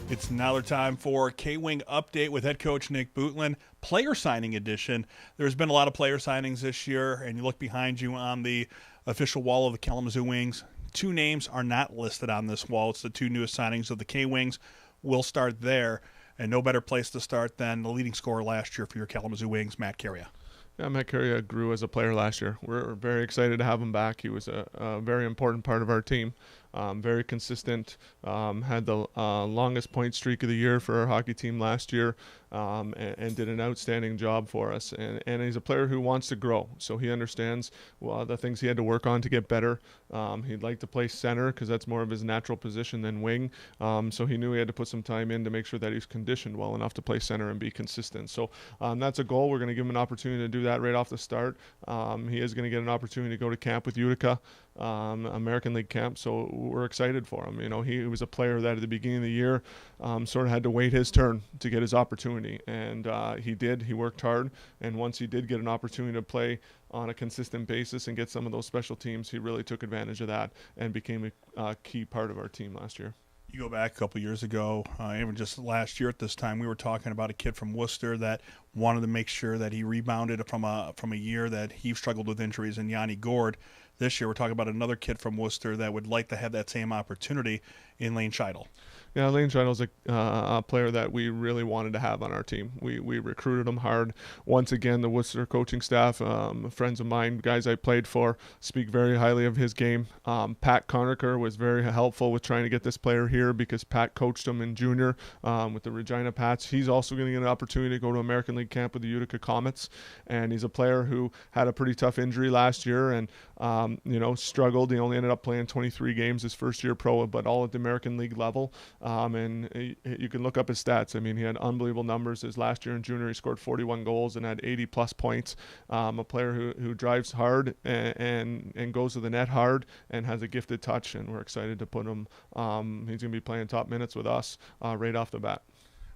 It's now time for K-Wing Update with head coach Nick Bootland, player signing edition. There's been a lot of player signings this year, and you look behind you on the official wall of the Kalamazoo Wings. Two names are not listed on this wall. It's the two newest signings of the K-Wings. We'll start there, and no better place to start than the leading scorer last year for your Kalamazoo Wings, Matt Carrier. Yeah, Matt Carrier grew as a player last year. We're very excited to have him back. He was a very important part of our team. Very consistent, had the longest point streak of the year for our hockey team last year, and did an outstanding job for us. And he's a player who wants to grow, so he understands the things he had to work on to get better. He'd like to play center because that's more of his natural position than wing, so he knew he had to put some time in to make sure that he's conditioned well enough to play center and be consistent. So that's a goal. We're going to give him an opportunity to do that right off the start. He is going to get an opportunity to go to camp with Utica, American League camp, so we're excited for him. You know, he was a player that at the beginning of the year sort of had to wait his turn to get his opportunity, and he did. He worked hard, and once he did get an opportunity to play on a consistent basis and get some of those special teams, he really took advantage of that and became a key part of our team last year. You go back a couple years ago, even just last year at this time, we were talking about a kid from Worcester that wanted to make sure that he rebounded from a year that he struggled with injuries, in Yanni Gord. This year we're talking about another kid from Worcester that would like to have that same opportunity in Lane Scheidel. Yeah, Lane Scheidel's a player that we really wanted to have on our team. We recruited him hard. Once again, the Worcester coaching staff, friends of mine, guys I played for, speak very highly of his game. Pat Conacher was very helpful with trying to get this player here because Pat coached him in junior with the Regina Pats. He's also going to get an opportunity to go to American League camp with the Utica Comets, and he's a player who had a pretty tough injury last year and struggled. He only ended up playing 23 games his first year pro, but all at the American League level. And you can look up his stats. I mean, he had unbelievable numbers. His last year in junior, he scored 41 goals and had 80-plus points. A player who drives hard and goes to the net hard and has a gifted touch, and we're excited to put him. He's going to be playing top minutes with us right off the bat.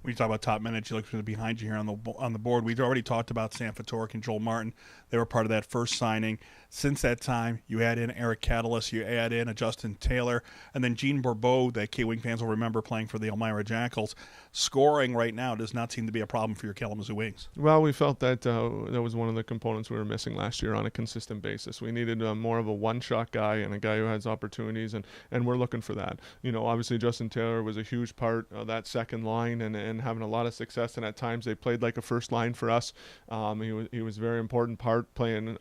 When you talk about top minutes, you look behind you here on the board. We've already talked about Sam Fatorik and Joel Martin. They were part of that first signing. Since that time, you add in Eric Catalyst, you add in a Justin Taylor, and then Gene Bourbeau, that K-Wing fans will remember playing for the Elmira Jackals. Scoring right now does not seem to be a problem for your Kalamazoo Wings. Well, we felt that that was one of the components we were missing last year on a consistent basis. We needed more of a one-shot guy and a guy who has opportunities, and we're looking for that. You know, obviously Justin Taylor was a huge part of that second line and having a lot of success, and at times they played like a first line for us. He was a very important part playing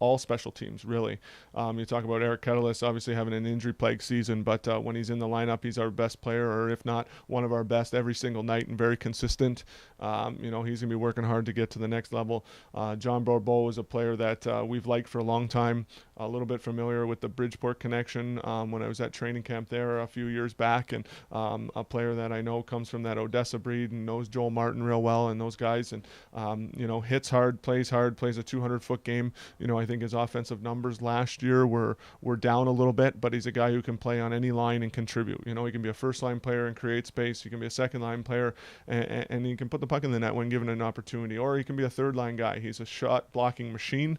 all special teams, really. You talk about Eric Catalyst obviously having an injury-plagued season, but when he's in the lineup, he's our best player, or if not, one of our best every single night and very consistent. He's going to be working hard to get to the next level. John Bourbeau is a player that we've liked for a long time, a little bit familiar with the Bridgeport connection when I was at training camp there a few years back, and a player that I know comes from that Odessa breed and knows Joel Martin real well and those guys, and hits hard, plays a 200-foot game. I think his offensive numbers last year were down a little bit, but he's a guy who can play on any line and contribute. He can be a first-line player and create space. He can be a second-line player, and he can put the puck in the net when given an opportunity, or he can be a third-line guy. He's a shot-blocking machine.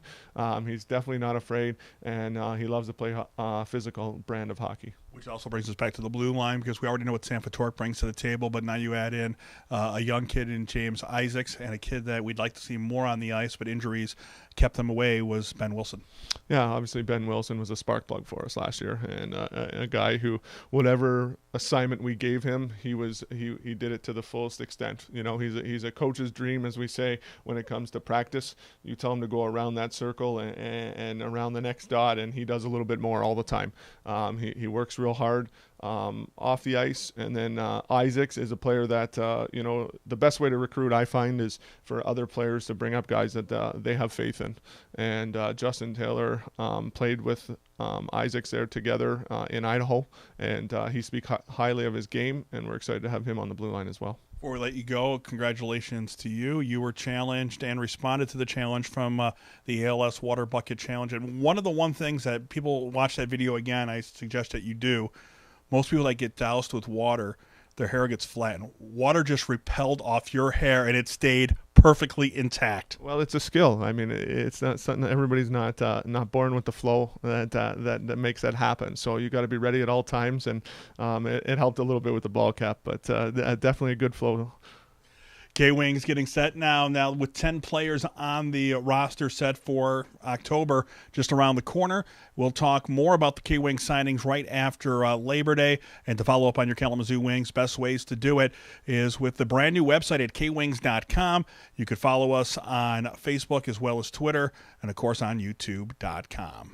He's definitely not afraid, and he loves to play a physical brand of hockey. Which also brings us back to the blue line, because we already know what Sam Fatorik brings to the table, but now you add in a young kid in James Isaacs, and a kid that we'd like to see more on the ice, but injuries kept them away, was Ben Wilson. Yeah, obviously Ben Wilson was a spark plug for us last year, and a guy who, whatever assignment we gave him, he did it to the fullest extent. He's a coach's dream, as we say, when it comes to practice. You tell him to go around that circle and around the next dot, and he does a little bit more all the time. He works real hard off the ice, and then Isaacs is a player that the best way to recruit, I find, is for other players to bring up guys that they have faith in, and Justin Taylor played with Isaacs there together in Idaho, and he speaks highly of his game, and we're excited to have him on the blue line as well. Before we let you go, congratulations to you. You were challenged and responded to the challenge from the ALS Water Bucket Challenge. And one of the things that people watch that video again, I suggest that you do. Most people that get doused with water, their hair gets flattened. Water just repelled off your hair, and it stayed perfectly intact? Well, it's a skill. I mean, it's not something that everybody's not born with the flow that makes that happen. So you got to be ready at all times, and it helped a little bit with the ball cap, but definitely a good flow. K-Wings getting set now with 10 players on the roster set for October just around the corner. We'll talk more about the K-Wings signings right after Labor Day. And to follow up on your Kalamazoo Wings, best ways to do it is with the brand new website at kwings.com. You could follow us on Facebook as well as Twitter and, of course, on youtube.com.